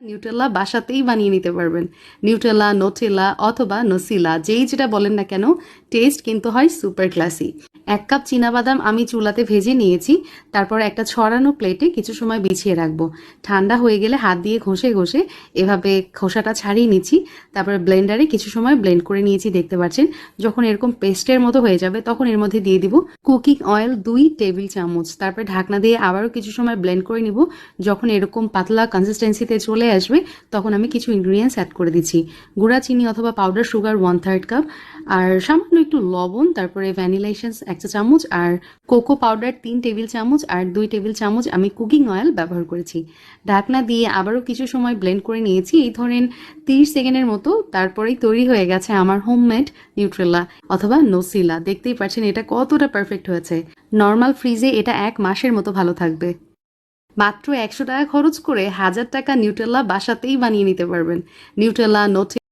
Nutella বাসাতেই বানিয়ে নিতে পারবেন। নিউটেলা, নোটেলা অথবা নসিলা যেই যেটা বলেন না কেন, টেস্ট কিন্তু হয় সুপার ক্লাসি। 1 কাপ চীনাবাদাম আমি চুলাতে ভেজে নিয়েছি। তারপর একটা ছড়ানো প্লেটে কিছু সময় বিছিয়ে রাখবো। ঠান্ডা হয়ে গেলে হাত দিয়ে ঘষে ঘষে এভাবে খোসাটা ছাড়িয়ে নিচ্ছি। তারপরে ব্লেন্ডারে কিছু সময় ব্লেন্ড করে নিয়েছি, দেখতে পাচ্ছেন। যখন এরকম পেস্টের মতো হয়ে যাবে তখন এর মধ্যে দিয়ে দিব কুকিং অয়েল 2 টেবিল চামচ। তারপরে ঢাকনা দিয়ে আবারও কিছু সময় ব্লেন্ড করে নিব। যখন এরকম পাতলা কনসিস্টেন্সিতে চলে আসবে তখন আমি কিছু ইনগ্রিডিয়েন্টস অ্যাড করে দিচ্ছি। গুঁড়া চিনি অথবা পাউডার সুগার 1/3 কাপ, আর সামান্য একটু লবণ, তারপরে ভ্যানিলা এসেন্স 1 চা চামচ, আর কোকো পাউডার 3 টেবিল চামচ, আর 2 টেবিল চামচ আমি কুকিং অয়েল ব্যবহার করেছি। ঢাকনা দিয়ে আবারও কিছু সময় ব্লেন্ড করে নিয়েছি, এই ধরেন 30 সেকেন্ডের মতো। তারপরেই তৈরি হয়ে গেছে আমার হোমমেড নিউট্রেলা অথবা নসিলা। দেখতেই পাচ্ছেন এটা কতটা পারফেক্ট হয়েছে। নর্মাল ফ্রিজে এটা 1 মাসের মতো ভালো থাকবে। মাত্র 100 টাকা খরচ করে 1000 টাকা নিউটেলা বাসাতেই বানিয়ে নিতে পারবেন। নিউটেলা, নোটে